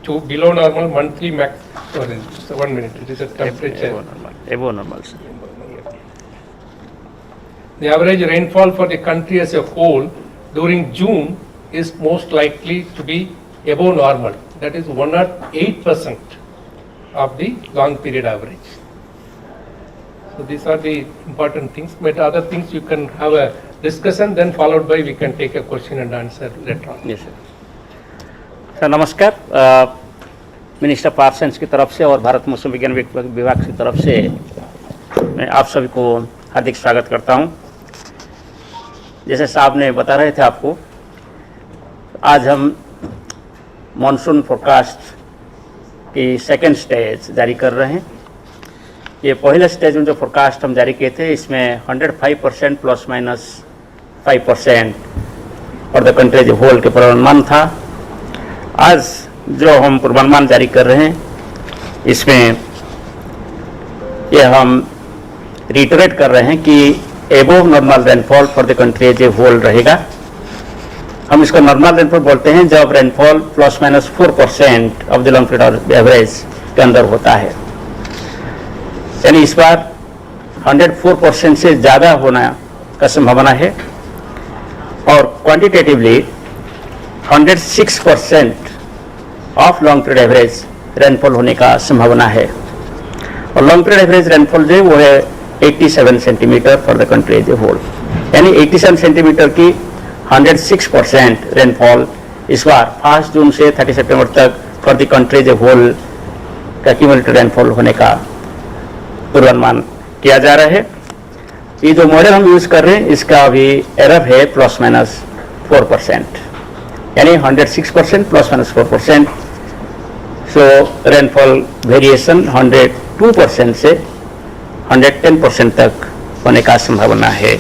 to below normal monthly max. Sorry, so 1 minute. It is a temperature. Above normal, sir. The average rainfall for the country as a whole during June is most likely to be above normal. That is 108% of the long period average. So these are the important things. But other things you can have a discussion, then followed by we can take a question and answer later on. Yes, sir. Sir नमस्कार, minister power science की तरफ से और भारत मौसम विज्ञान विभाग की तरफ से मैं आप सभी को हार्दिक स्वागत करता हूं। जैसे साहब ने बता रहे थे आपको, आज हम मॉनसून फोरकास्ट की सेकेंड स्टेज जारी कर रहे हैं। ये पहले स्टेज में जो फोरकास्ट हम जारी किए थे, इसमें 105% प्लस माइनस 5% और द कंट्री जो होल के पूर्वानुमान था। आज जो हम पूर्वानुमान जारी कर रहे हैं, इसमें ये हम रिटरेट कर रहे हैं कि above normal rainfall for the country as a whole रहेगा। हम इसको नॉर्मल रेनफॉल बोलते हैं जब rainfall plus minus 4% of the long period average के अंदर होता है। यानी इस बार 104% से ज़्यादा होना का संभावना है और quantitatively 106% of long period average rainfall होने का संभावना है। और लॉन्ग पीरियड एवरेज रेनफॉल जो है वो है 87 centimetre for the country as a whole. यानी 87 सेंटीमीटर की 106% रेनफॉल इस बार 1 जून से 30 सितंबर तक for the country as a whole का क्यूमुलेटिव रेनफॉल होने का पूर्वानुमान किया जा रहा है। ये जो मॉडल हम यूज कर रहे हैं, इसका अभी एरर है प्लस माइनस 4%, यानी 106% प्लस माइनस 4%। सो रेनफॉल वेरिएशन 102% से 110% तक होने का संभावना है।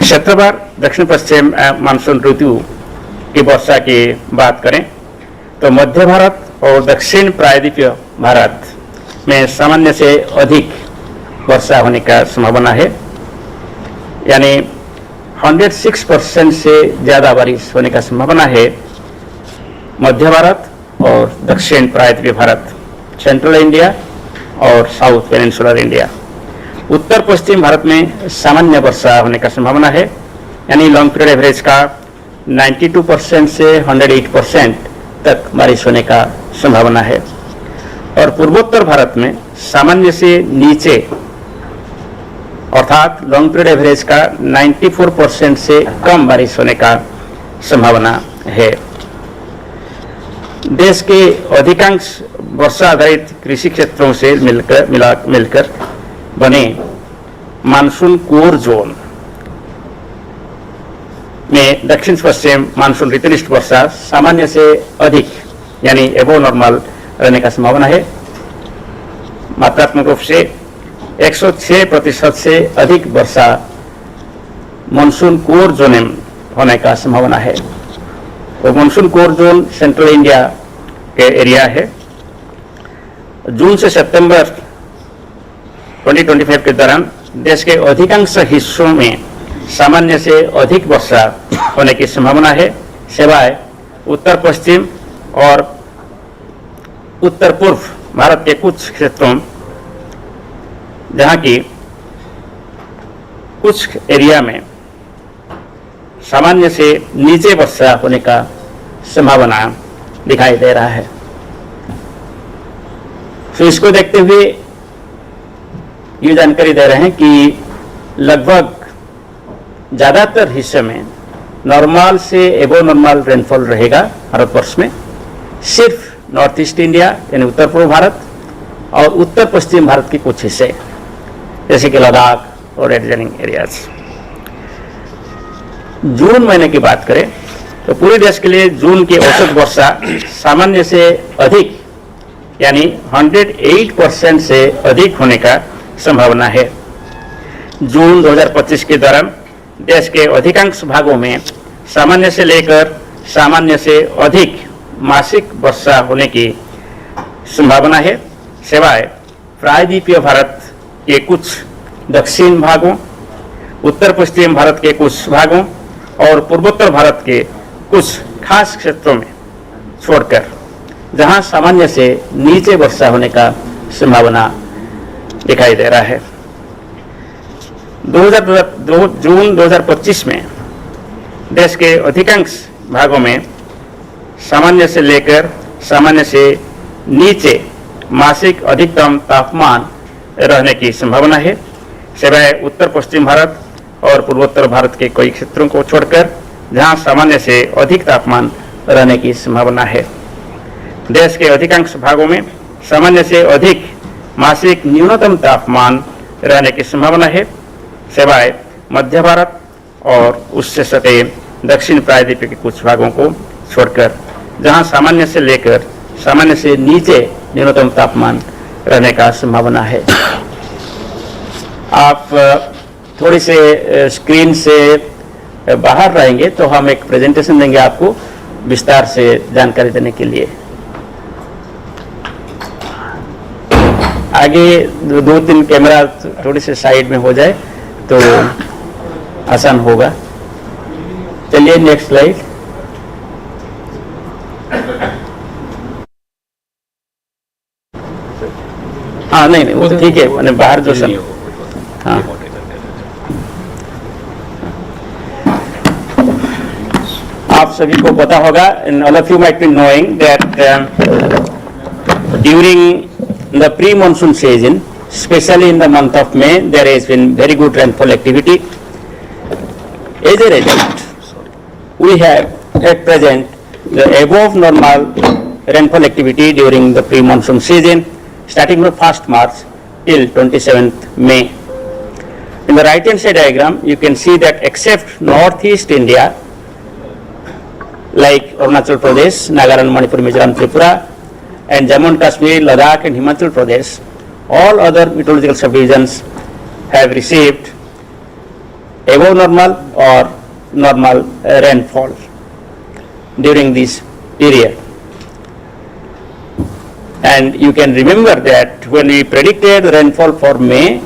क्षेत्रवार दक्षिण पश्चिम मानसून ऋतु की वर्षा की बात करें तो मध्य भारत और दक्षिण प्रायद्वीपीय भारत में सामान्य से अधिक वर्षा होने का संभावना है। यानी 106% से ज़्यादा बारिश होने का संभावना है मध्य भारत और दक्षिण प्रायद्वीपीय भारत, सेंट्रल इंडिया और साउथ पेनिनसुलर इंडिया। उत्तर पश्चिम भारत में सामान्य वर्षा होने का संभावना है, यानी लॉन्ग पीरियड एवरेज का 92% से 108% तक बारिश होने का संभावना है। और पूर्वोत्तर भारत में सामान्य से नीचे अर्थात लॉन्ग पीरियड एवरेज का 94% से कम बारिश होने का संभावना है। देश के अधिकांश वर्षा आधारित कृषि क्षेत्रों से मिलकर बने मानसून कोर जोन में दक्षिण पश्चिम मानसून ऋतुनिष्ठ वर्षा सामान्य से अधिक यानी एबो नॉर्मल रहने का संभावना है। मात्रात्मक रूप से 106% से अधिक वर्षा मानसून कोर जोन में होने का संभावना है। तो monsoon core zone central India के एरिया है। जून से सितंबर 2025 के दौरान देश के अधिकांश हिस्सों में सामान्य से अधिक वर्षा होने की संभावना है, सिवाय उत्तर पश्चिम और उत्तर पूर्व भारत के कुछ क्षेत्रों, जहां की कुछ एरिया में सामान्य से नीचे वर्षा होने का संभावना दिखाई दे रहा है। तो इसको देखते हुए ये जानकारी दे रहे हैं कि लगभग ज़्यादातर हिस्से में नॉर्मल से एबो नॉर्मल रेनफॉल रहेगा भारतवर्ष में। सिर्फ नॉर्थ ईस्ट इंडिया यानी उत्तर पूर्व भारत और उत्तर पश्चिम भारत के कुछ हिस्से जैसे कि लद्दाख और एडजॉइनिंग एरियाज। जून महीने की बात करें तो पूरे देश के लिए जून की औसत वर्षा सामान्य से अधिक यानी 108% से अधिक होने का संभावना है। जून 2025 के दौरान देश के अधिकांश भागों में सामान्य से लेकर सामान्य से अधिक मासिक वर्षा होने की संभावना है, सिवाय प्रायद्वीपीय भारत के कुछ दक्षिण भागों, उत्तर पश्चिम भारत के कुछ भागों और पूर्वोत्तर भारत के कुछ खास क्षेत्रों में छोड़कर जहां सामान्य से नीचे वर्षा होने का संभावना दिखाई दे रहा है। जून 2025 में देश के अधिकांश भागों में सामान्य से लेकर सामान्य से नीचे मासिक अधिकतम तापमान रहने की संभावना है, सिवाय उत्तर पश्चिम भारत और पूर्वोत्तर भारत के कई क्षेत्रों को छोड़कर जहां सामान्य से अधिक तापमान रहने की संभावना है। देश के अधिकांश भागों में सामान्य से अधिक मासिक न्यूनतम तापमान रहने की संभावना है, सिवाय मध्य भारत और उससे सटे दक्षिण प्रायद्वीप के कुछ भागों को छोड़कर जहां सामान्य से लेकर सामान्य से नीचे न्यूनतम तापमान रहने का संभावना है। आप थोड़ी से स्क्रीन से बाहर रहेंगे तो हम एक प्रेजेंटेशन देंगे आपको विस्तार से जानकारी देने के लिए। आगे 2-3 कैमरा थोड़ी से साइड में हो जाए तो आसान होगा। चलिए नेक्स्ट स्लाइड। हाँ नहीं वो ठीक है, मैंने बाहर जो सब हाँ आप सभी को पता होगा, and all of you might be knowing that during the pre-monsoon season, especially in the month of May, there has been very good rainfall activity. As a result, we have at present the above normal rainfall activity during the pre-monsoon season, starting from 1st March till 27th May. In the right hand side diagram, you can see that except northeast India, like Arunachal Pradesh, Nagaland, Manipur, Mizoram, Tripura, and Jammu and Kashmir, Ladakh and Himachal Pradesh, all other meteorological subdivisions have received above normal or normal rainfall during this period. And you can remember that when we predicted the rainfall for May,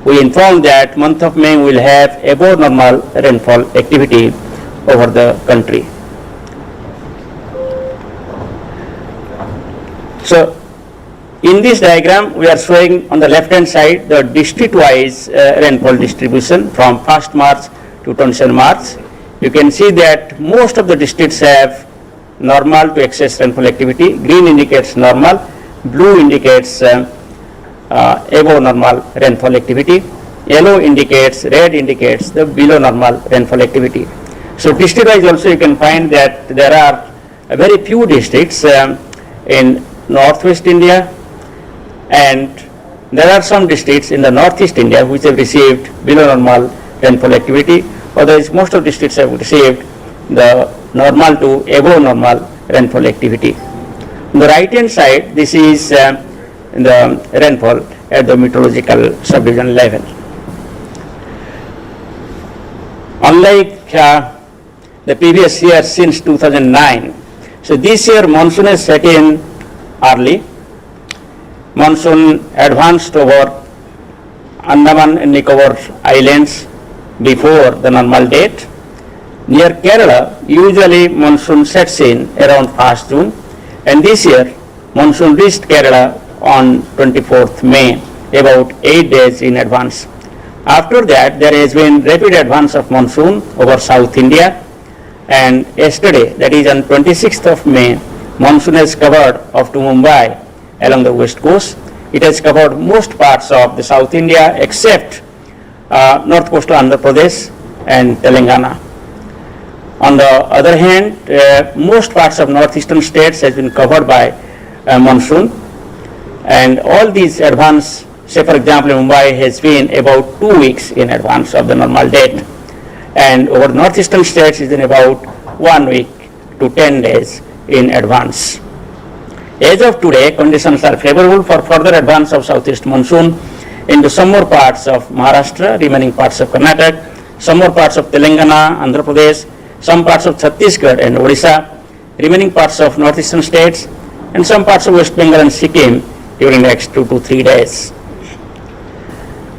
we informed that month of May will have above normal rainfall activity over the country. So in this diagram we are showing on the left hand side the district wise rainfall distribution from 1st March to 27 March. You can see that most of the districts have normal to excess rainfall activity. Green indicates normal, blue indicates above normal rainfall activity, yellow indicates, red indicates the below normal rainfall activity. So district wise also you can find that there are very few districts in northwest India, and there are some districts in the northeast India which have received below normal rainfall activity. Otherwise most of districts have received the normal to above normal rainfall activity. On the right hand side, this is the rainfall at the meteorological subdivision level. Unlike the previous year since 2009, so this year monsoon has set in early. Monsoon advanced over Andaman and Nicobar Islands before the normal date. Near Kerala, usually monsoon sets in around 1st June, and this year monsoon reached Kerala on 24th May, about 8 days in advance. After that, there has been rapid advance of monsoon over South India, and yesterday, that is on 26th of May, monsoon has covered up to Mumbai along the west coast. It has covered most parts of the South India except north coastal Andhra Pradesh and Telangana. On the other hand, most parts of northeastern states has been covered by monsoon, and all these advance, say for example Mumbai has been about 2 weeks in advance of the normal date, and over northeastern states is in about 1 week to 10 days in advance. As of today, conditions are favorable for further advance of southeast monsoon into some more parts of Maharashtra, remaining parts of Karnataka, some more parts of Telangana, Andhra Pradesh, some parts of Chhattisgarh and Odisha, remaining parts of northeastern states, and some parts of West Bengal and Sikkim during the next 2 to 3 days.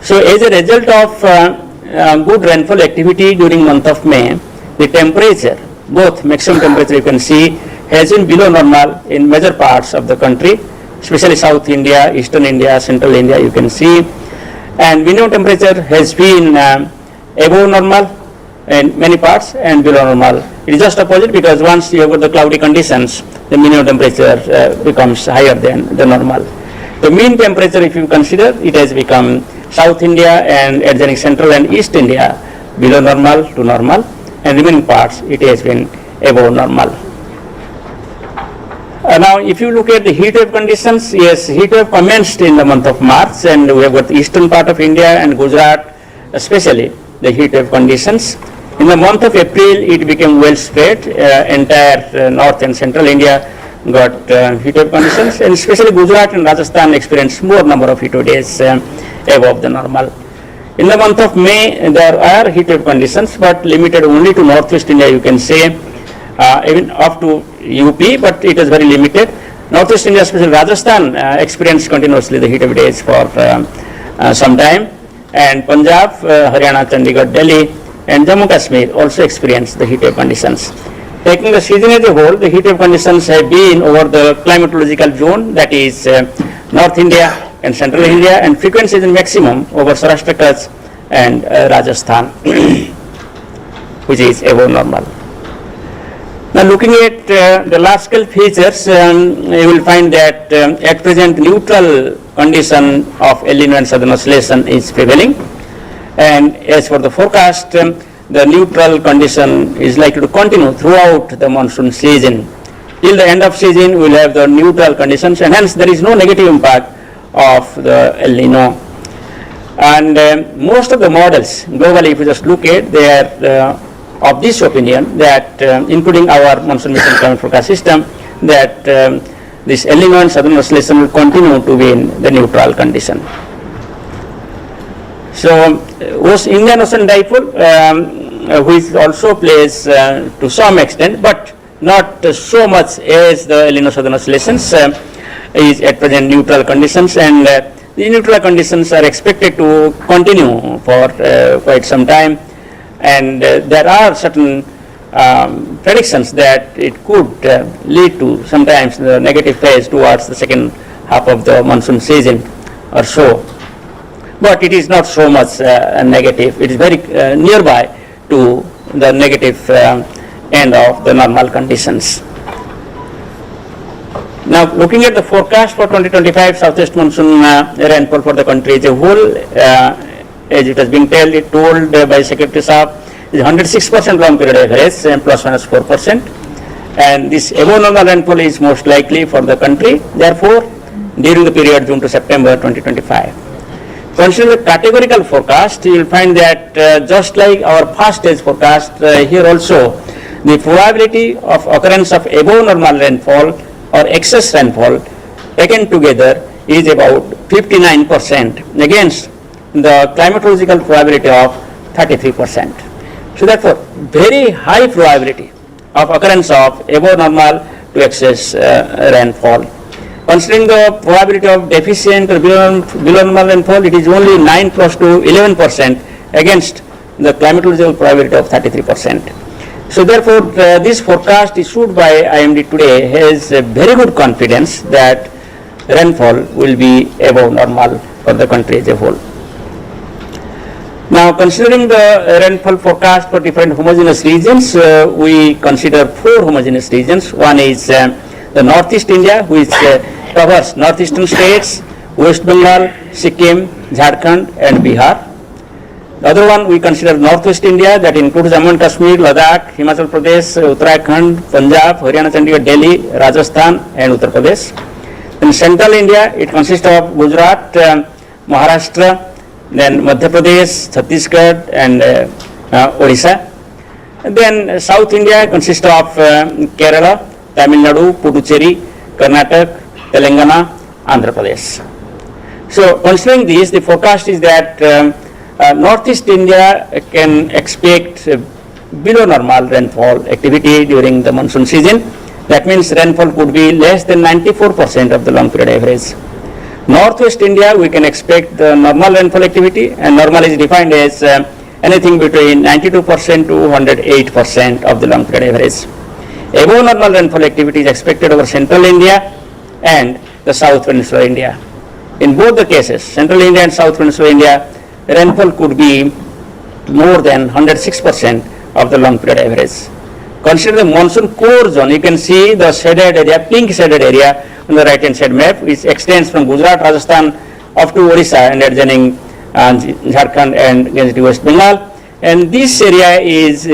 So as a result of good rainfall activity during month of May, the temperature both maximum temperature you can see has been below normal in major parts of the country, especially South India, Eastern India, Central India you can see, and minimum temperature has been above normal in many parts and below normal. It is just opposite, because once you have got the cloudy conditions, the minimum temperature becomes higher than the normal. The mean temperature, if you consider, it has become South India and adjoining Central and East India below normal to normal, and remaining parts it has been above normal. Now, if you look at the heat wave conditions, yes, heat wave commenced in the month of March, and we have got the eastern part of India and Gujarat, especially the heat wave conditions. In the month of April, it became well spread. Entire north and central India got heat wave conditions, and especially Gujarat and Rajasthan experienced more number of heat wave days above the normal. In the month of May, there are heat wave conditions, but limited only to northwest India, you can say, even up to UP, but it is very limited. Northwest India, especially Rajasthan, experienced continuously the heat wave days for some time, and Punjab, Haryana, Chandigarh, Delhi, and Jammu Kashmir also experienced the heat wave conditions. Taking the season as a whole, the heat wave conditions have been over the climatological zone, that is North India and Central India, and frequency is maximum over Saurashtra, Kutch and Rajasthan, which is above normal. Now, looking at the large scale features, you will find that at present neutral condition of El Nino and southern oscillation is prevailing, and as for the forecast, the neutral condition is likely to continue throughout the monsoon season. Till the end of season, we will have the neutral conditions, and hence there is no negative impact of the El Nino. And most of the models globally, if you just look at, they are of this opinion that, including our monsoon mission climate forecast system, that this El Nino and southern oscillation will continue to be in the neutral condition. So, Indian Ocean dipole, which also plays to some extent, but not so much as the El Nino southern oscillations, is at present neutral conditions, and the neutral conditions are expected to continue for quite some time. And there are certain predictions that it could lead to sometimes the negative phase towards the second half of the monsoon season or so. But it is not so much negative. It is very nearby to the negative end of the normal conditions. Now, looking at the forecast for 2025 southwest monsoon rainfall for the country as a whole, as it has been told by Secretary Saab, is 106% long period average and plus minus 4%, and this above normal rainfall is most likely for the country, therefore, during the period June to September 2025. Consider the categorical forecast, you will find that just like our first stage forecast, here also the probability of occurrence of above normal rainfall or excess rainfall taken together is about 59% against the climatological probability of 33%. So therefore, very high probability of occurrence of above normal to excess rainfall. Considering the probability of deficient or below normal rainfall, it is only 9 close to 11% against the climatological probability of 33%. So therefore, this forecast issued by IMD today has a very good confidence that rainfall will be above normal for the country as a whole. Now, considering the rainfall forecast for different homogeneous regions, we consider 4 homogeneous regions. One is the Northeast India, which covers northeastern states, West Bengal, Sikkim, Jharkhand and Bihar. The other one we consider Northwest India, that includes Jammu and Kashmir, Ladakh, Himachal Pradesh, Uttarakhand, Punjab, Haryana, Chandigarh, Delhi, Rajasthan and Uttar Pradesh. In Central India, it consists of Gujarat, Maharashtra, then Madhya Pradesh, Chhattisgarh and Odisha. And then South India consists of Kerala, Tamil Nadu, Puducherry, Karnataka, Telangana, Andhra Pradesh. So considering this, the forecast is that Northeast India can expect below normal rainfall activity during the monsoon season. That means rainfall could be less than 94% of the long period average. Northwest India, we can expect the normal rainfall activity, and normal is defined as anything between 92% to 108% of the long period average. Above normal rainfall activity is expected over central India and the south peninsular India. In both the cases, central India and south peninsular India, rainfall could be more than 106% of the long period average. Consider the monsoon core zone. You can see the shaded area, pink shaded area on the right hand side map, which extends from Gujarat, Rajasthan up to Odisha and adjoining Jharkhand and West Bengal. And this area is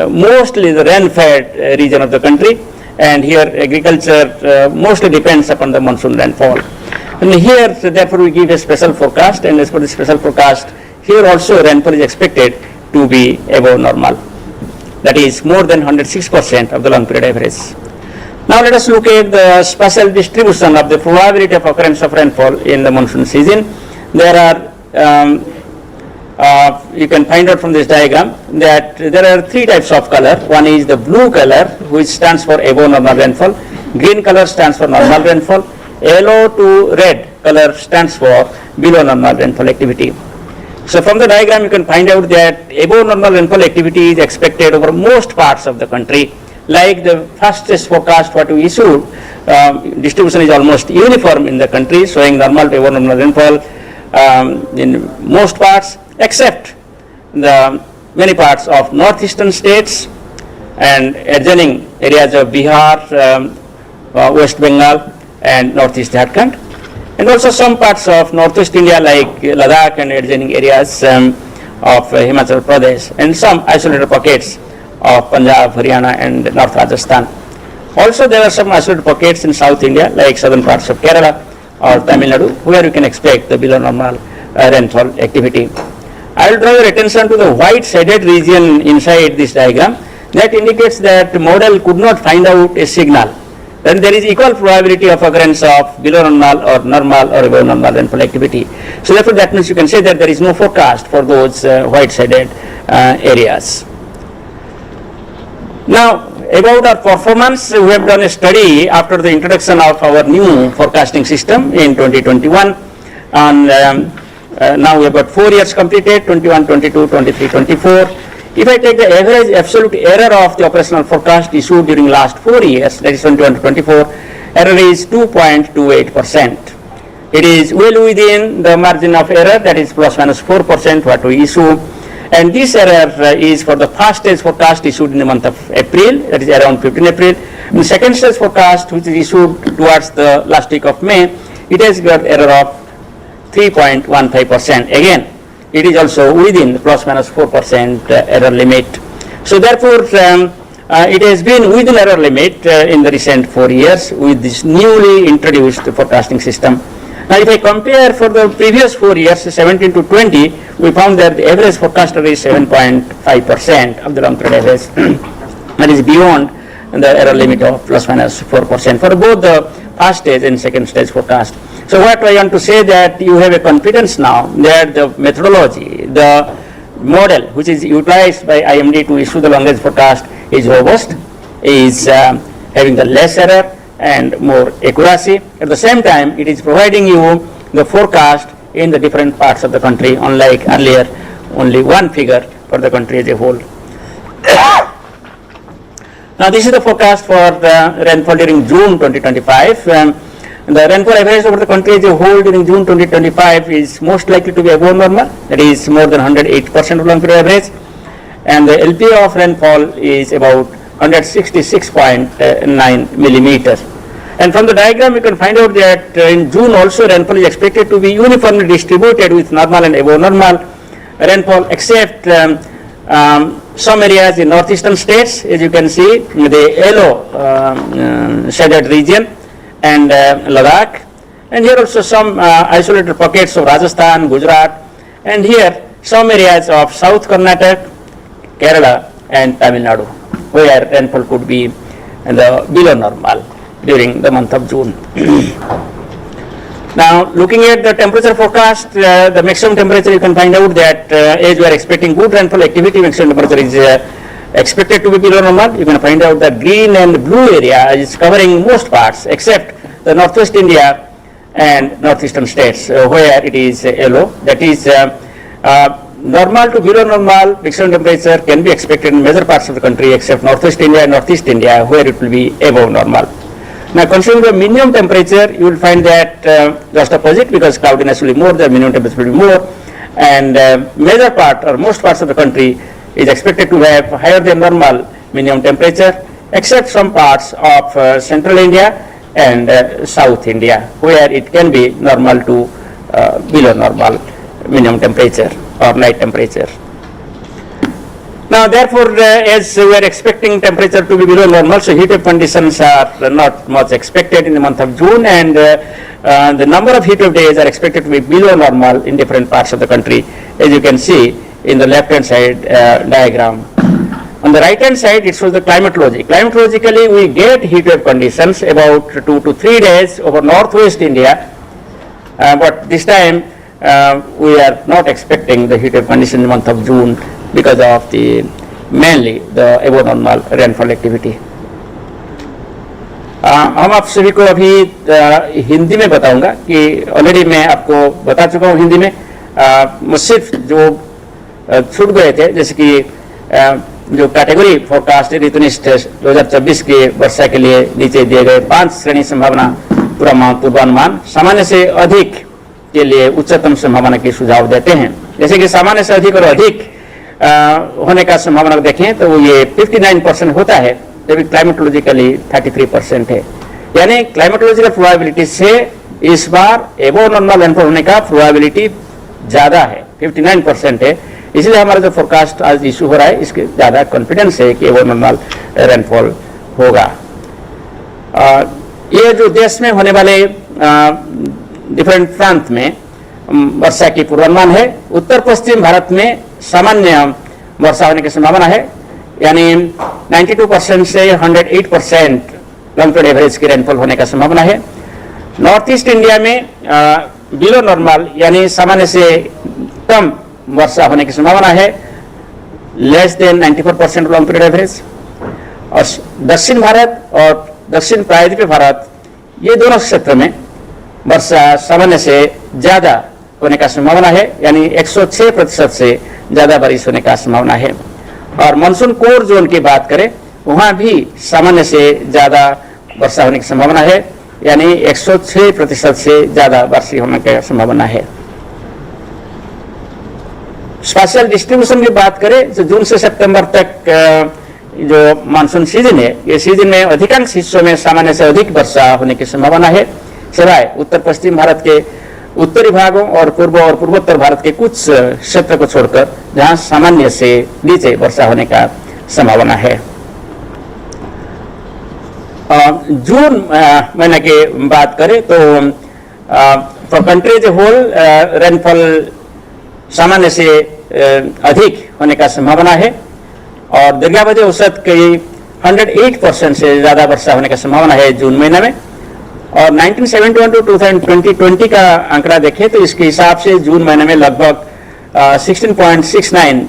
mostly the rain-fed region of the country, and here agriculture mostly depends upon the monsoon rainfall. And here, therefore, we give a special forecast, and as per the special forecast, here also rainfall is expected to be above normal. That is more than 106% of the long period average. Now let us look at the spatial distribution of the probability of occurrence of rainfall in the monsoon season. There are, you can find out from this diagram that there are three types of color. One is the blue color, which stands for above normal rainfall. Green color stands for normal rainfall. Yellow to red color stands for below normal rainfall activity. So from the diagram you can find out that above normal rainfall activity is expected over most parts of the country. Like the fastest forecast what we issued, distribution is almost uniform in the country, showing normal to above normal rainfall in most parts, except the many parts of northeastern states and adjoining areas of Bihar, West Bengal and northeast Jharkhand. And also some parts of northwest India like Ladakh and adjoining areas of Himachal Pradesh, and some isolated pockets of Punjab, Haryana and North Rajasthan. Also there are some isolated pockets in South India like southern parts of Kerala or Tamil Nadu, where you can expect the below normal rainfall activity. I will draw your attention to the white shaded region inside this diagram. That indicates that the model could not find out a signal. Then there is equal probability of occurrence of below normal or normal or above normal rainfall activity. So therefore that means you can say that there is no forecast for those white shaded areas. Now about our performance, we have done a study after the introduction of our new forecasting system in 2021, and now we have got 4 years completed, 21, 22, 23, 24. If I take the average absolute error of the operational forecast issued during last 4 years, that is 21 to 24, error is 2.28%. It is well within the margin of error, that is plus minus 4% what we issue. And this error is for the first stage forecast issued in the month of April, that is around 15 April. In the second stage forecast, which is issued towards the last week of May, it has got error of 3.15%. Again, it is also within the plus minus 4% error limit. So therefore, it has been within error limit in the recent 4 years with this newly introduced forecasting system. Now if I compare for the previous 4 years, 17 to 20, we found that the average forecaster is 7.5% of the long period average. That is beyond the error limit of plus minus 4% for both the first stage and second stage forecast. So what I want to say that you have a confidence now that the methodology, the model which is utilized by IMD to issue the long range forecast is robust, is having the less error and more accuracy. At the same time, it is providing you the forecast in the different parts of the country, unlike earlier only one figure for the country as a whole. Now this is the forecast for the rainfall during June 2025. The rainfall average over the country as a whole during June 2025 is most likely to be above normal, that is more than 108% of long period average, and the LPA of rainfall is about 166.9 millimeters. And from the diagram you can find out that in June also rainfall is expected to be uniformly distributed with normal and above normal rainfall, except some areas in northeastern states, as you can see, the yellow shaded region and Ladakh, and here also some isolated pockets of Rajasthan, Gujarat, and here some areas of South Karnataka, Kerala and Tamil Nadu, where rainfall could be below normal during the month of June. Now looking at the temperature forecast, the maximum temperature you can find out that as we are expecting good rainfall activity, maximum temperature is expected to be below normal. You can find out that green and blue area is covering most parts except the northwest India and northeastern states where it is yellow. That is normal to below normal maximum temperature can be expected in major parts of the country except northwest India and northeast India, where it will be above normal. Now, considering the minimum temperature, you will find that just opposite, because cloudiness will be more, the minimum temperature will be more, and major part or most parts of the country is expected to have higher than normal minimum temperature, except some parts of central India and South India, where it can be normal to below normal minimum temperature or night temperature. Now, therefore, as we are expecting temperature to be below normal, so heat wave conditions are not much expected in the month of June, and the number of heat wave days are expected to be below normal in different parts of the country, as you can see in the left-hand side diagram. On the right-hand side, it shows the climatology. Climatologically, we get heat wave conditions about 2 to 3 days over northwest India, but this time we are not expecting the heat wave condition in the month of June because of the mainly the above normal rainfall activity. हम आप सभी को अभी हिंदी में बताऊंगा कि already मैं आपको बता चुका हूँ हिंदी में, सिर्फ जो छूट गए थे, जैसे कि जो कैटेगरी फोरकास्ट ऋतुनिष्ठ 2024 के वर्षा के लिए नीचे दिए गए 5 श्रेणी संभावना पूर्वानुमान सामान्य से अधिक के लिए उच्चतम संभावना की सुझाव देते हैं। जैसे कि सामान्य से अधिक और अधिक होने का संभावना देखें तो ये 59% होता है, जबकि क्लाइमेटोलॉजिकली 33% है। यानी क्लाइमेटोलॉजिकल प्रोबेबिलिटी से इस बार एबो नॉर्मल रेनफॉल होने का प्रोबेबिलिटी ज्यादा है, 59% है। इसलिए हमारा जो फोरकास्ट आज इशू हो रहा है, इसके ज्यादा कॉन्फिडेंस है कि एबो नॉर्मल रेनफॉल होगा। ये जो देश में होने वाले डिफरेंट प्रांत में वर्षा की पूर्वानुमान है, उत्तर पश्चिम भारत में सामान्य वर्षा होने की संभावना है, यानी 92% से 108% लॉन्ग पीरियड एवरेज की रेनफॉल होने का संभावना है। नॉर्थ ईस्ट इंडिया में बिलो नॉर्मल यानी सामान्य से कम वर्षा होने की संभावना है, less than 94% long period average. और दक्षिण भारत और दक्षिण प्रायद्वीपीय भारत, ये दोनों क्षेत्र में वर्षा सामान्य से ज्यादा होने का संभावना है, यानी 106% से ज्यादा बारिश होने का संभावना है। और मानसून कोर जोन की बात करें, वहां भी सामान्य से ज्यादा वर्षा होने की संभावना है, यानी 106% से ज्यादा बारिश होने की संभावना है। स्पेशल डिस्ट्रीब्यूशन की बात करें तो जून से सितंबर तक जो मानसून सीजन है, ये सीजन में अधिकांश हिस्सों में सामान्य से अधिक वर्षा होने की संभावना है, सिवाय उत्तर पश्चिम भारत के उत्तरी भागों और पूर्व और पूर्वोत्तर भारत के कुछ क्षेत्र को छोड़कर, जहां सामान्य से नीचे वर्षा होने का संभावना है। जून महीने की बात करें तो for country as a whole rainfall सामान्य से अधिक होने का संभावना है, और दीर्घावधि औसत की 108% से ज्यादा वर्षा होने का संभावना है जून महीने में। और 1971 टू 2020 का आंकड़ा देखें तो इसके हिसाब से जून महीने में लगभग 16.69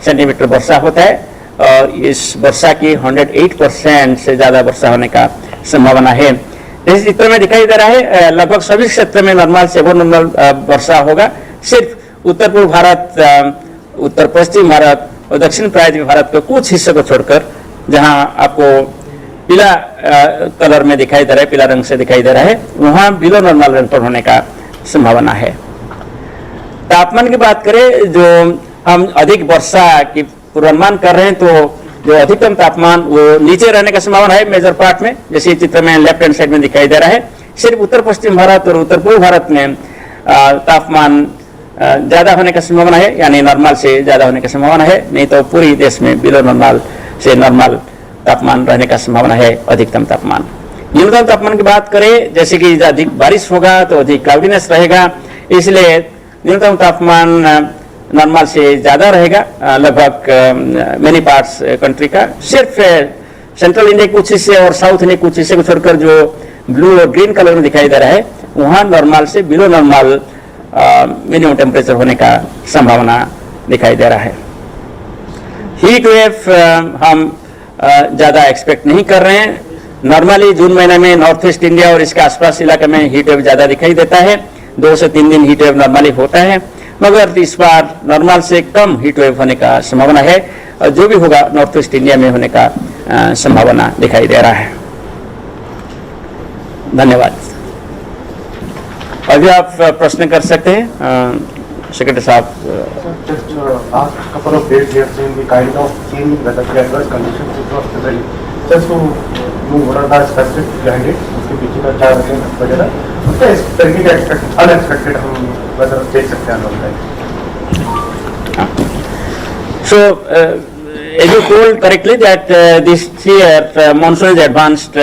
सेंटीमीटर वर्षा होता है, और इस वर्षा की 108% से ज्यादा वर्षा होने का संभावना है। इस चित्र में दिखाई दे रहा है लगभग सभी क्षेत्र में नॉर्मल से नॉर्मल वर्षा होगा, सिर्फ उत्तर पूर्व भारत, उत्तर पश्चिम भारत और दक्षिण प्रायद्वीपीय भारत के कुछ हिस्से को छोड़कर, जहां आपको पीला कलर में दिखाई दे रहा है, पीला रंग से दिखाई दे रहा है, वहां बिलो नॉर्मल रेनफॉल होने का संभावना है। तापमान की बात करें, जो हम अधिक वर्षा की पूर्वानुमान कर रहे हैं, तो जो अधिकतम तापमान वो नीचे रहने का संभावना है मेजर पार्ट में, जैसे चित्र में लेफ्ट हैंड साइड में दिखाई दे रहा है। सिर्फ उत्तर पश्चिम भारत और उत्तर पूर्व भारत में तापमान ज्यादा होने का संभावना है, यानी नॉर्मल से ज्यादा होने की संभावना है, नहीं तो पूरी देश में बिलो नॉर्मल से नॉर्मल तापमान रहने का संभावना है। अधिकतम तापमान, न्यूनतम तापमान की बात करें, जैसे कि अधिक बारिश होगा तो अधिक क्लाउडीनेस रहेगा, इसलिए न्यूनतम तापमान नॉर्मल से ज्यादा रहेगा लगभग मेनी पार्ट्स कंट्री का। सिर्फ सेंट्रल इंडिया के कुछ हिस्से और साउथ इंडिया कुछ हिस्से को छोड़कर जो ब्लू और ग्रीन कलर में दिखाई दे रहा है, वहां नॉर्मल से बिलो नॉर्मल मिनिमम टेम्परेचर होने का संभावना दिखाई दे रहा है। हीट वेव हम ज्यादा एक्सपेक्ट नहीं कर रहे हैं। नॉर्मली जून महीने में नॉर्थ ईस्ट इंडिया और इसके आसपास इलाके में हीट वेव ज्यादा दिखाई देता है, 2 से 3 दिन हीट वेव नॉर्मली होता है, मगर इस बार नॉर्मल से कम हीट वेव होने का संभावना है और जो भी होगा नॉर्थ ईस्ट इंडिया में होने का संभावना दिखाई दे रहा है। धन्यवाद। अभी आप प्रश्न कर सकते हैं सेक्रेटरी साहब। Just last couple of days we have seen the kind of change in weather, the adverse conditions which was prevailing. Just to know what are the specifics behind it, उसके पीछे का क्या वजह, उसका unexpected हम weather देख सकते हैं लोग। So, as you told correctly that this year monsoon is advanced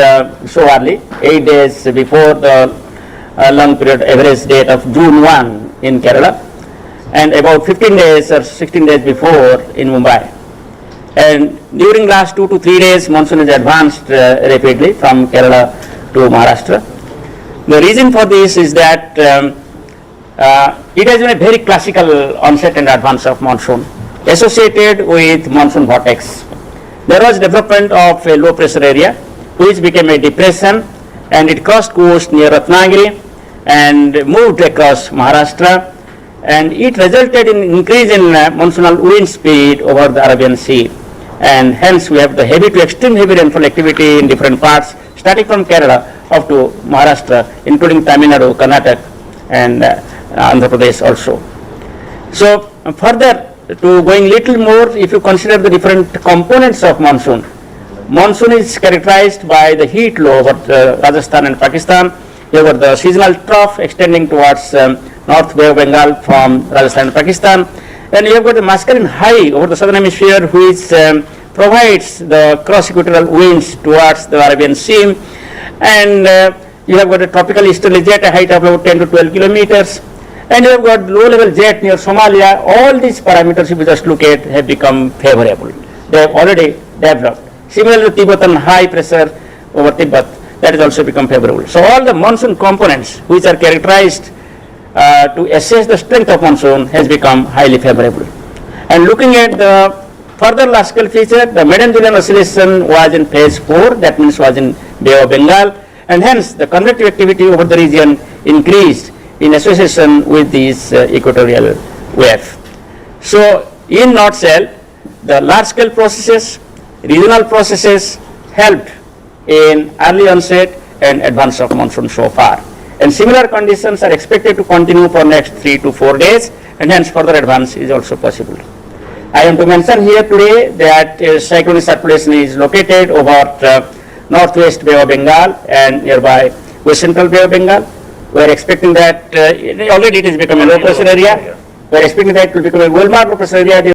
so early, 8 days before the long period average date of June 1 in Kerala, and about 15 days or 16 days before in Mumbai. And during last 2 to 3 days, monsoon is advanced rapidly from Kerala to Maharashtra. The reason for this is that it has been a very classical onset and advance of monsoon associated with monsoon vortex. There was development of a low pressure area which became a depression, and it crossed coast near Ratnagiri and moved across Maharashtra, and it resulted in increase in monsoonal wind speed over the Arabian Sea, and hence we have the heavy to extreme heavy rainfall activity in different parts starting from Kerala up to Maharashtra, including Tamil Nadu, Karnataka and Andhra Pradesh also. So further to going little more, if you consider the different components of monsoon, monsoon is characterized by the heat low over Rajasthan and Pakistan. You have the seasonal trough extending towards North Bay of Bengal from Rajasthan and Pakistan, and you have got the masculine high over the southern hemisphere which provides the cross-equatorial winds towards the Arabian Sea, and you have got a tropical easterly jet at a height of about 10 to 12 kilometers, and you have got low-level jet near Somalia. All these parameters, if you just look at, have become favorable. They have already developed. Similarly, Tibetan high pressure over Tibet, that has also become favorable. So all the monsoon components which are characterized to assess the strength of monsoon has become highly favorable. And looking at the further large scale feature, the maiden Julian oscillation was in phase 4, that means was in Bay of Bengal, and hence the convective activity over the region increased in association with these equatorial wave. So in nutshell, the large scale processes, regional processes helped in early onset and advance of monsoon so far. And similar conditions are expected to continue for next 3 to 4 days, and hence further advance is also possible. I am to mention here today that cyclonic circulation is located over northwest Bay of Bengal and nearby west central Bay of Bengal. We are expecting that already it has become a low pressure area. We are expecting that it will become a well marked low pressure area.